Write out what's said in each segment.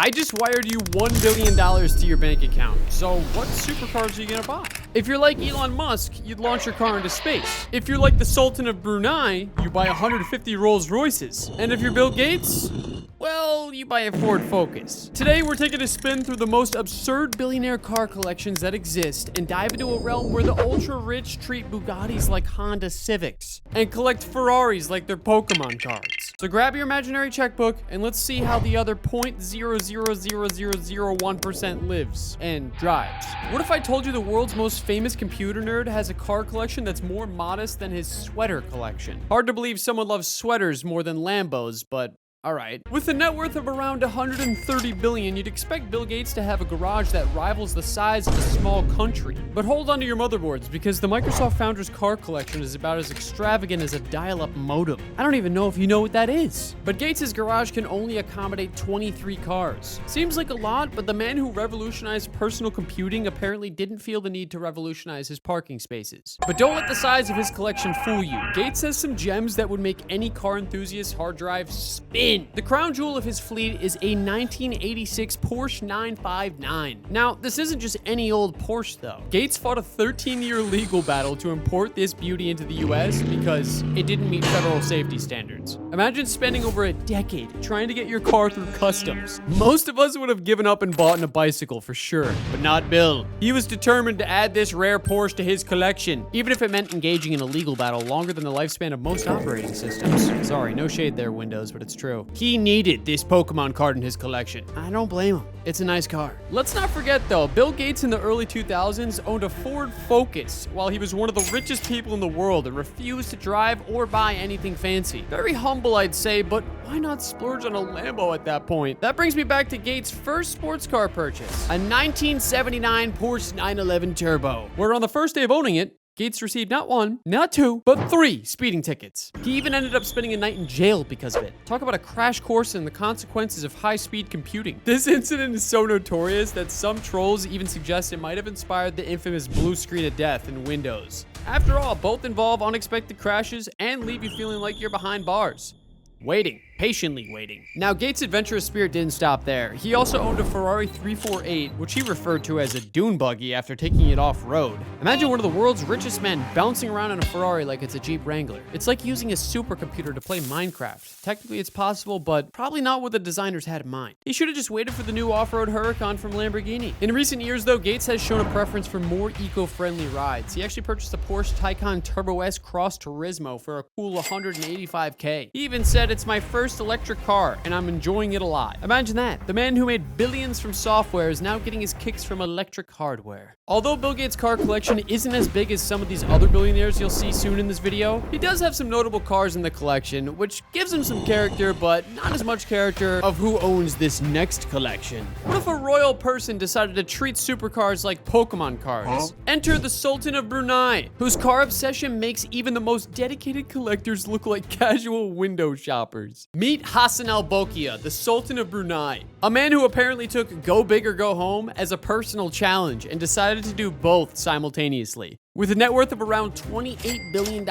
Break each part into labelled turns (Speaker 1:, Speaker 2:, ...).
Speaker 1: I just wired you $1 billion to your bank account. So what supercars are you gonna buy? If you're like Elon Musk, you'd launch your car into space. If you're like the Sultan of Brunei, you buy 150 Rolls Royces. And if you're Bill Gates, well, you buy a Ford Focus. Today, we're taking a spin through the most absurd billionaire car collections that exist and dive into a realm where the ultra-rich treat Bugattis like Honda Civics and collect Ferraris like they're Pokemon cards. So grab your imaginary checkbook and let's see how the other 0.0000001% lives and drives. What if I told you the world's most famous computer nerd has a car collection that's more modest than his sweater collection? Hard to believe someone loves sweaters more than Lambos, but all right. With a net worth of around 130 billion, you'd expect Bill Gates to have a garage that rivals the size of a small country. But hold on to your motherboards, because the Microsoft founder's car collection is about as extravagant as a dial-up modem. I don't even know if you know what that is. But Gates' garage can only accommodate 23 cars. Seems like a lot, but the man who revolutionized personal computing apparently didn't feel the need to revolutionize his parking spaces. But don't let the size of his collection fool you. Gates has some gems that would make any car enthusiast hard drive spin. The crown jewel of his fleet is a 1986 Porsche 959. Now, this isn't just any old Porsche though. Gates fought a 13-year legal battle to import this beauty into the US because it didn't meet federal safety standards. Imagine spending over a decade trying to get your car through customs. Most of us would have given up and bought a bicycle for sure, but not Bill. He was determined to add this rare Porsche to his collection, even if it meant engaging in a legal battle longer than the lifespan of most operating systems. Sorry, no shade there, Windows, but it's true. He needed this Pokemon card in his collection. I don't blame him. It's a nice car. Let's not forget though, Bill Gates in the early 2000s owned a Ford Focus while he was one of the richest people in the world and refused to drive or buy anything fancy. Very humble, I'd say, but why not splurge on a Lambo at that point? That brings me back to Gates' first sports car purchase, a 1979 Porsche 911 Turbo, where on the first day of owning it, Gates received not one, not two, but 3 speeding tickets. He even ended up spending a night in jail because of it. Talk about a crash course in the consequences of high-speed computing. This incident is so notorious that some trolls even suggest it might have inspired the infamous blue screen of death in Windows. After all, both involve unexpected crashes and leave you feeling like you're behind bars. Patiently waiting. Now, Gates' adventurous spirit didn't stop there. He also owned a Ferrari 348, which he referred to as a dune buggy after taking it off-road. Imagine one of the world's richest men bouncing around in a Ferrari like it's a Jeep Wrangler. It's like using a supercomputer to play Minecraft. Technically, it's possible, but probably not what the designers had in mind. He should have just waited for the new off-road Huracan from Lamborghini. In recent years, though, Gates has shown a preference for more eco-friendly rides. He actually purchased a Porsche Taycan Turbo S Cross Turismo for a cool $185K. He even said, "It's my first electric car, and I'm enjoying it a lot." Imagine that. The man who made billions from software is now getting his kicks from electric hardware. Although Bill Gates' car collection isn't as big as some of these other billionaires you'll see soon in this video, he does have some notable cars in the collection, which gives him some character, but not as much character of who owns this next collection. What if a royal person decided to treat supercars like Pokemon cards? Enter the Sultan of Brunei, whose car obsession makes even the most dedicated collectors look like casual window shoppers. Meet Hassan al-Bolkiah, the Sultan of Brunei, a man who apparently took go big or go home as a personal challenge and decided to do both simultaneously. With a net worth of around $28 billion,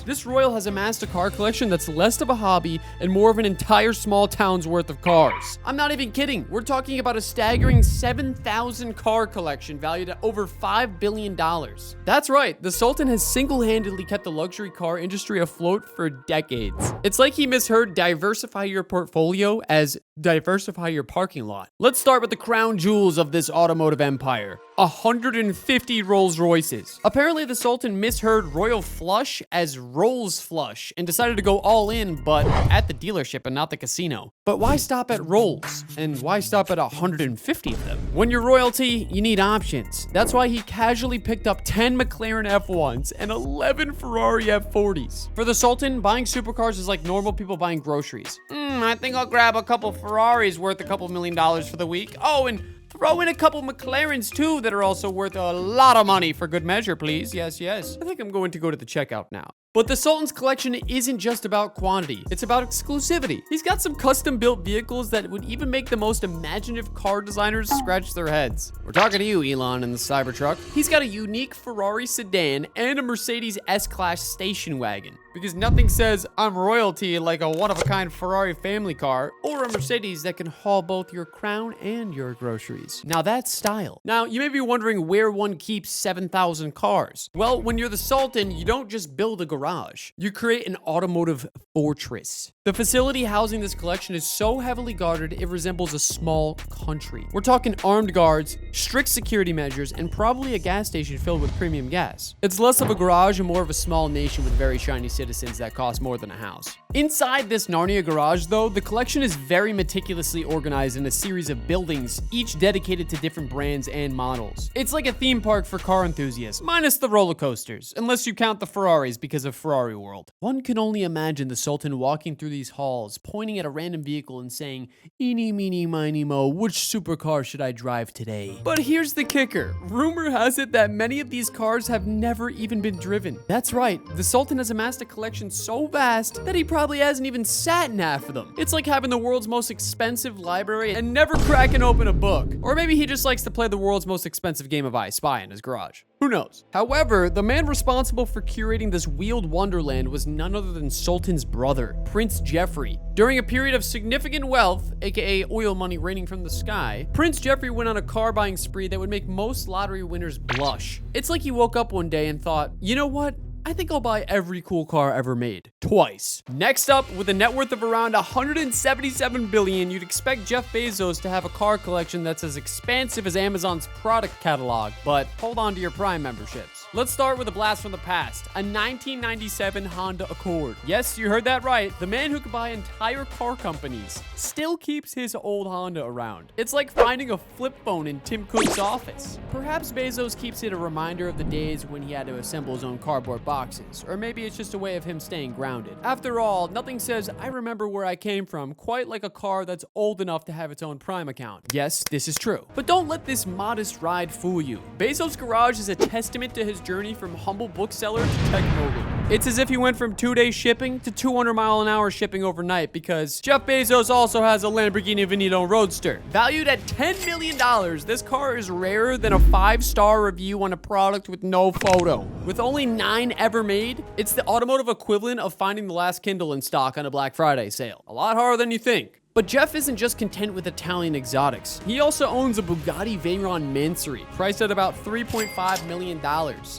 Speaker 1: this royal has amassed a car collection that's less of a hobby and more of an entire small town's worth of cars. I'm not even kidding. We're talking about a staggering 7,000 car collection valued at over $5 billion. That's right, the Sultan has single-handedly kept the luxury car industry afloat for decades. It's like he misheard diversify your portfolio as diversify your parking lot. Let's start with the crown jewels of this automotive empire. 150 Rolls Royces. Apparently, the Sultan misheard Royal Flush as Rolls Flush and decided to go all in, but at the dealership and not the casino. But why stop at Rolls? And why stop at 150 of them? When you're royalty, you need options. That's why he casually picked up 10 McLaren F1s and 11 Ferrari F40s. For the Sultan, buying supercars is like normal people buying groceries. I think I'll grab a couple Ferraris worth a couple $1 million for the week. Oh, and throw in a couple McLarens too that are also worth a lot of money for good measure, please. Yes. I think I'm going to go to the checkout now. But the Sultan's collection isn't just about quantity, it's about exclusivity. He's got some custom-built vehicles that would even make the most imaginative car designers scratch their heads. We're talking to you, Elon, in the Cybertruck. He's got a unique Ferrari sedan and a Mercedes S-Class station wagon. because nothing says I'm royalty like a one-of-a-kind Ferrari family car or a Mercedes that can haul both your crown and your groceries. Now that's style. Now, you may be wondering where one keeps 7,000 cars. Well, when you're the Sultan, you don't just build a garage. You create an automotive fortress. The facility housing this collection is so heavily guarded, it resembles a small country. We're talking armed guards, strict security measures, and probably a gas station filled with premium gas. It's less of a garage and more of a small nation with very shiny citizens that cost more than a house. Inside this Narnia garage, though, the collection is very meticulously organized in a series of buildings, each dedicated to different brands and models. It's like a theme park for car enthusiasts, minus the roller coasters, unless you count the Ferraris because of Ferrari World. One can only imagine the Sultan walking through these halls, pointing at a random vehicle and saying, "Eeny, meeny, miny, mo, which supercar should I drive today?" But here's the kicker. Rumor has it that many of these cars have never even been driven. That's right, the Sultan has amassed a collection so vast that he probably hasn't even sat in half of them. It's like having the world's most expensive library and never cracking open a book. Or maybe he just likes to play the world's most expensive game of I Spy in his garage. Who knows? However, the man responsible for curating this wheeled wonderland was none other than Sultan's brother, Prince Geoffrey. During a period of significant wealth, aka oil money raining from the sky, Prince Geoffrey went on a car buying spree that would make most lottery winners blush. It's like he woke up one day and thought, you know what? I think I'll buy every cool car ever made. Twice. Next up, with a net worth of around $177 billion, you'd expect Jeff Bezos to have a car collection that's as expansive as Amazon's product catalog, but hold on to your Prime memberships. Let's start with a blast from the past, a 1997 Honda Accord. Yes, you heard that right. The man who could buy entire car companies still keeps his old Honda around. It's like finding a flip phone in Tim Cook's office. Perhaps Bezos keeps it a reminder of the days when he had to assemble his own cardboard boxes, or maybe it's just a way of him staying grounded. After all, nothing says I remember where I came from quite like a car that's old enough to have its own Prime account. Yes, this is true. But don't let this modest ride fool you. Bezos' garage is a testament to his journey from humble bookseller to tech mogul. It's as if he went from 2-day shipping to 200-mile-an-hour shipping overnight, because Jeff Bezos also has a Lamborghini Veneno Roadster. Valued at $10 million, this car is rarer than a 5-star review on a product with no photo. With only 9 ever made, it's the automotive equivalent of finding the last Kindle in stock on a Black Friday sale. A lot harder than you think. But Jeff isn't just content with Italian exotics. He also owns a Bugatti Veyron Mansory, priced at about $3.5 million.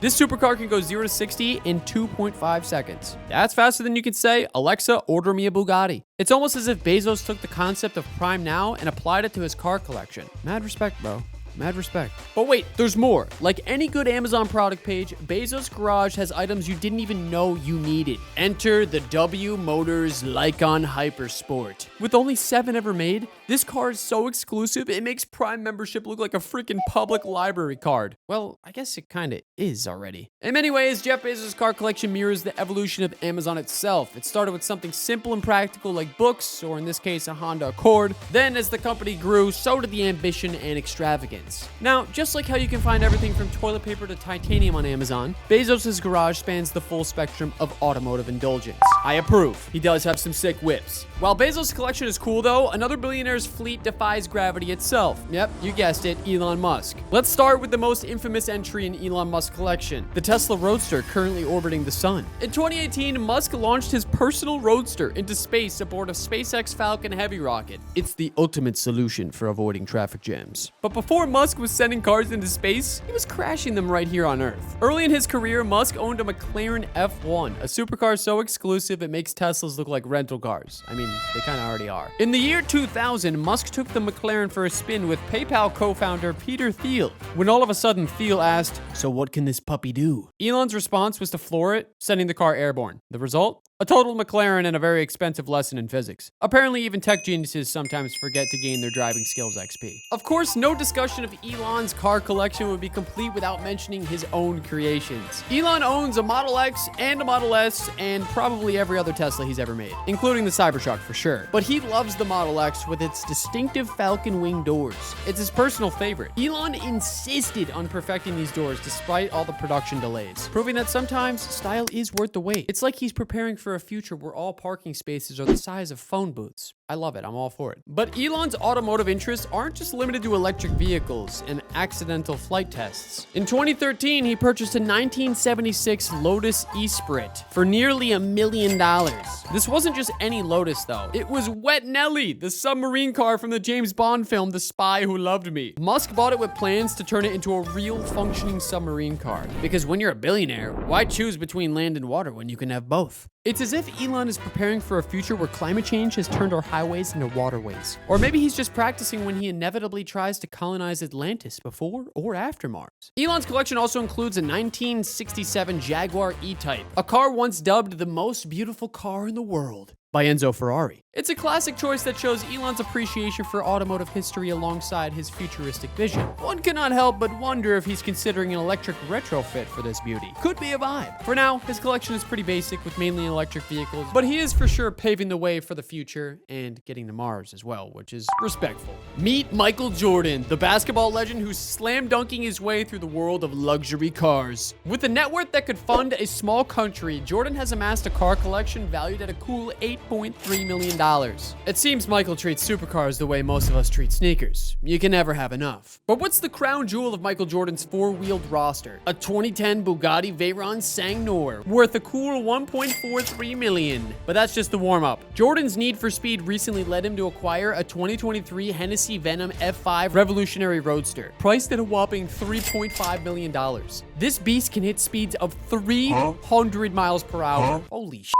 Speaker 1: This supercar can go 0 to 60 in 2.5 seconds. That's faster than you can say, "Alexa, order me a Bugatti." It's almost as if Bezos took the concept of Prime Now and applied it to his car collection. Mad respect, bro. Mad respect. But wait, there's more. Like any good Amazon product page, Bezos' garage has items you didn't even know you needed. Enter the W Motors Lycon Hypersport. With only 7 ever made, this car is so exclusive, it makes Prime membership look like a freaking public library card. Well, I guess it kinda is already. In many ways, Jeff Bezos' car collection mirrors the evolution of Amazon itself. It started with something simple and practical like books, or in this case, a Honda Accord. Then, as the company grew, so did the ambition and extravagance. Now, just like how you can find everything from toilet paper to titanium on Amazon, Bezos' garage spans the full spectrum of automotive indulgence. I approve. He does have some sick whips. While Bezos' collection is cool though, another billionaire's fleet defies gravity itself. Yep, you guessed it, Elon Musk. Let's start with the most infamous entry in Elon Musk's collection, the Tesla Roadster currently orbiting the sun. In 2018, Musk launched his personal Roadster into space aboard a SpaceX Falcon Heavy rocket. It's the ultimate solution for avoiding traffic jams. But before Musk was sending cars into space, he was crashing them right here on Earth. Early in his career, Musk owned a McLaren F1, a supercar so exclusive it makes Teslas look like rental cars. I mean, they kind of already are. In the year 2000, Musk took the McLaren for a spin with PayPal co-founder Peter Thiel, when all of a sudden Thiel asked, "So what can this puppy do?" Elon's response was to floor it, sending the car airborne. The result? A total McLaren and a very expensive lesson in physics. Apparently, even tech geniuses sometimes forget to gain their driving skills XP. Of course, no discussion of Elon's car collection would be complete without mentioning his own creations. Elon owns a Model X and a Model S and probably every other Tesla he's ever made, including the Cybertruck for sure. But he loves the Model X with its distinctive falcon wing doors. It's his personal favorite. Elon insisted on perfecting these doors despite all the production delays, proving that sometimes style is worth the wait. It's like he's preparing for a future where all parking spaces are the size of phone booths. I love it. I'm all for it. But Elon's automotive interests aren't just limited to electric vehicles and accidental flight tests. In 2013, he purchased a 1976 Lotus Esprit for nearly $1 million. This wasn't just any Lotus, though. It was Wet Nelly, the submarine car from the James Bond film The Spy Who Loved Me. Musk bought it with plans to turn it into a real functioning submarine car. Because when you're a billionaire, why choose between land and water when you can have both? It's as if Elon is preparing for a future where climate change has turned our highways into waterways. Or maybe he's just practicing when he inevitably tries to colonize Atlantis before or after Mars. Elon's collection also includes a 1967 Jaguar E-Type, a car once dubbed the most beautiful car in the world by Enzo Ferrari. It's a classic choice that shows Elon's appreciation for automotive history alongside his futuristic vision. One cannot help but wonder if he's considering an electric retrofit for this beauty. Could be a vibe. For now, his collection is pretty basic with mainly electric vehicles, but he is for sure paving the way for the future and getting to Mars as well, which is respectful. Meet Michael Jordan, the basketball legend who's slam dunking his way through the world of luxury cars. With a net worth that could fund a small country, Jordan has amassed a car collection valued at a cool $8.3 million. It seems Michael treats supercars the way most of us treat sneakers. You can never have enough. But what's the crown jewel of Michael Jordan's four-wheeled roster? A 2010 Bugatti Veyron Sang-Noir, worth a cool $1.43 million. But that's just the warm-up. Jordan's need for speed recently led him to acquire a 2023 Hennessy Venom F5 Revolutionary Roadster, priced at a whopping $3.5 million. This beast can hit speeds of 300 miles per hour. Holy shit.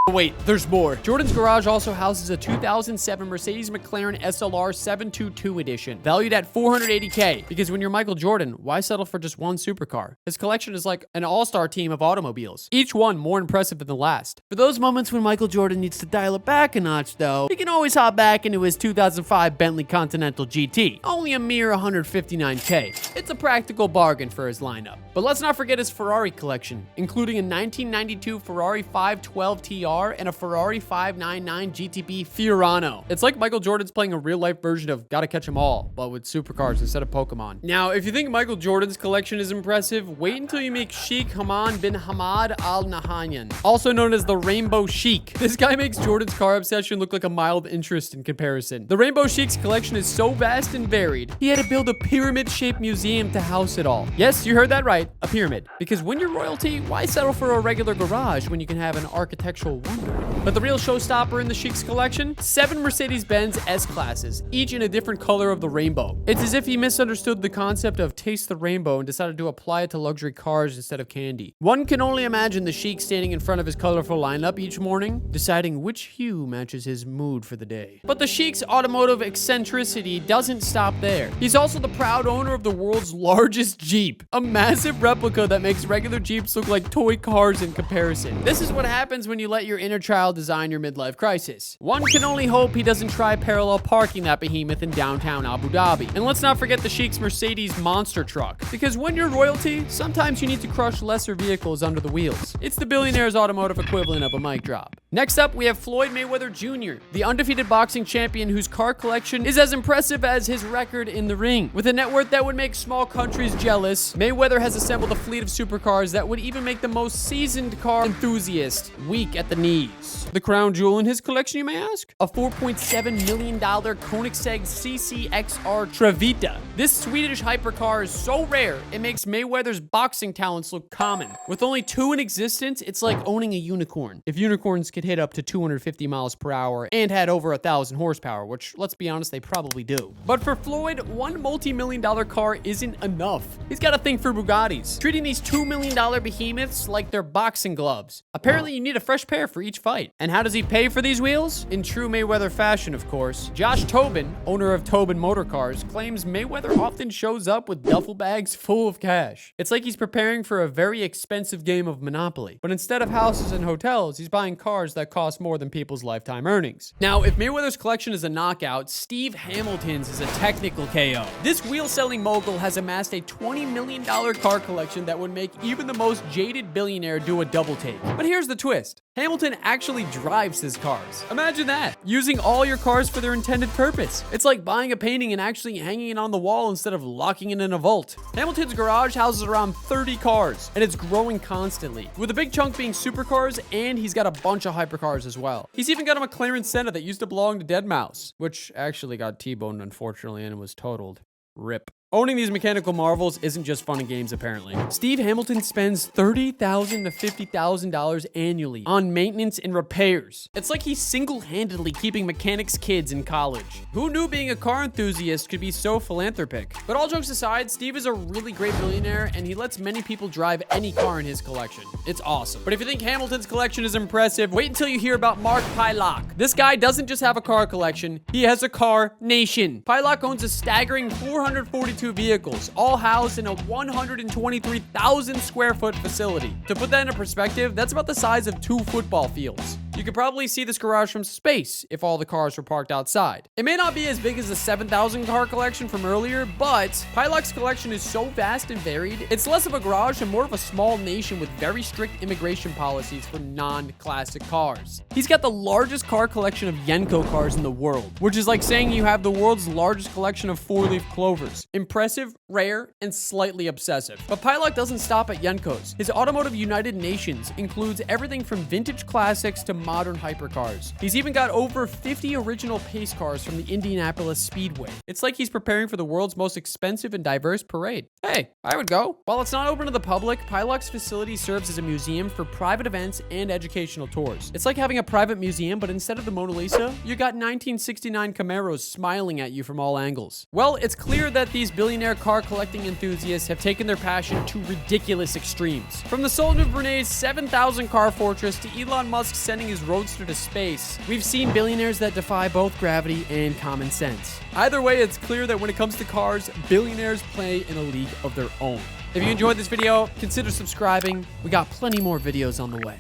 Speaker 1: Wait, there's more. Jordan's garage also houses a 2007 Mercedes McLaren SLR 722 edition, valued at $480K. Because when you're Michael Jordan, why settle for just one supercar? His collection is like an all-star team of automobiles, each one more impressive than the last. For those moments when Michael Jordan needs to dial it back a notch, though, he can always hop back into his 2005 Bentley Continental GT, only a mere $159K. It's a practical bargain for his lineup. But let's not forget his Ferrari collection, including a 1992 Ferrari 512 TR and a Ferrari 599 GTB Fiorano. It's like Michael Jordan's playing a real-life version of Gotta Catch 'Em All, but with supercars instead of Pokemon. Now, if you think Michael Jordan's collection is impressive, wait until you meet Sheikh Hamad bin Hamad Al Nahyan, also known as the Rainbow Sheik. This guy makes Jordan's car obsession look like a mild interest in comparison. The Rainbow Sheik's collection is so vast and varied, he had to build a pyramid-shaped museum to house it all. Yes, you heard that right, a pyramid. Because when you're royalty, why settle for a regular garage when you can have an architectural wonder? But the real showstopper in the Sheik's collection? 7 Mercedes-Benz S-Classes, each in a different color of the rainbow. It's as if he misunderstood the concept of taste the rainbow and decided to apply it to luxury cars instead of candy. One can only imagine the Sheik standing in front of his colorful lineup each morning, deciding which hue matches his mood for the day. But the Sheik's automotive eccentricity doesn't stop there. He's also the proud owner of the world's largest Jeep, a massive replica that makes regular Jeeps look like toy cars in comparison. This is what happens when you let your inner child design your midlife crisis. One can only hope he doesn't try parallel parking that behemoth in downtown Abu Dhabi. And let's not forget the Sheik's Mercedes monster truck, because when you're royalty, sometimes you need to crush lesser vehicles under the wheels. It's the Billionaire's automotive equivalent of a mic drop. Next up, we have Floyd Mayweather Jr., the undefeated boxing champion whose car collection is as impressive as his record in the ring. With a net worth that would make small countries jealous, Mayweather has assembled a fleet of supercars that would even make the most seasoned car enthusiast weak at the knees. The crown jewel in his collection, you may ask? A $4.7 million Koenigsegg CCXR Trevita. This Swedish hypercar is so rare, it makes Mayweather's boxing talents look common. With only 2 in existence, it's like owning a unicorn. If unicorns could hit up to 250 miles per hour and had over 1,000 horsepower, which, let's be honest, they probably do. But for Floyd, one multi-million-dollar car isn't enough. He's got a thing for Bugattis, treating these $2 million behemoths like they're boxing gloves. Apparently, you need a fresh pair for each fight. And how does he pay for these wheels? In true Mayweather fashion, of course. Josh Tobin, owner of Tobin Motor Cars, claims Mayweather often shows up with duffel bags full of cash. It's like he's preparing for a very expensive game of Monopoly. But instead of houses and hotels, he's buying cars that cost more than people's lifetime earnings. Now, if Mayweather's collection is a knockout, Steve Hamilton's is a technical KO. This wheel-selling mogul has amassed a $20 million car collection that would make even the most jaded billionaire do a double take. But here's the twist. Hamilton actually drives his cars. Imagine that, using all your cars for their intended purpose. It's like buying a painting and actually hanging it on the wall instead of locking it in a vault. Hamilton's garage houses around 30 cars, and it's growing constantly, with a big chunk being supercars, and he's got a bunch of hypercars as well. He's even got a McLaren Senna that used to belong to deadmau5, which actually got T-boned unfortunately and was totaled. RIP. Owning these mechanical marvels isn't just fun and games, apparently. Steve Hamilton spends $30,000 to $50,000 annually on maintenance and repairs. It's like he's single-handedly keeping mechanics' kids in college. Who knew being a car enthusiast could be so philanthropic? But all jokes aside, Steve is a really great billionaire, and he lets many people drive any car in his collection. It's awesome. But if you think Hamilton's collection is impressive, wait until you hear about Mark Pylock. This guy doesn't just have a car collection, he has a car nation. Pylock owns a staggering 442 vehicles, all housed in a 123,000 square foot facility. To put that into perspective, that's about the size of 2 football fields. You could probably see this garage from space if all the cars were parked outside. It may not be as big as the 7,000 car collection from earlier, but Pylock's collection is so vast and varied, it's less of a garage and more of a small nation with very strict immigration policies for non-classic cars. He's got the largest car collection of Yenko cars in the world, which is like saying you have the world's largest collection of 4-leaf clovers. Impressive, rare, and slightly obsessive. But Pylock doesn't stop at Yenkos. His Automotive United Nations includes everything from vintage classics to modern hypercars. He's even got over 50 original pace cars from the Indianapolis Speedway. It's like he's preparing for the world's most expensive and diverse parade. Hey, I would go. While it's not open to the public, Pylock's facility serves as a museum for private events and educational tours. It's like having a private museum, but instead of the Mona Lisa, you got 1969 Camaros smiling at you from all angles. Well, it's clear that these billionaire car collecting enthusiasts have taken their passion to ridiculous extremes. From the Sultan of Brunei's 7,000 car fortress to Elon Musk sending his roadster to space, we've seen billionaires that defy both gravity and common sense. Either way, it's clear that when it comes to cars, billionaires play in a league of their own. If you enjoyed this video, consider subscribing. We got plenty more videos on the way.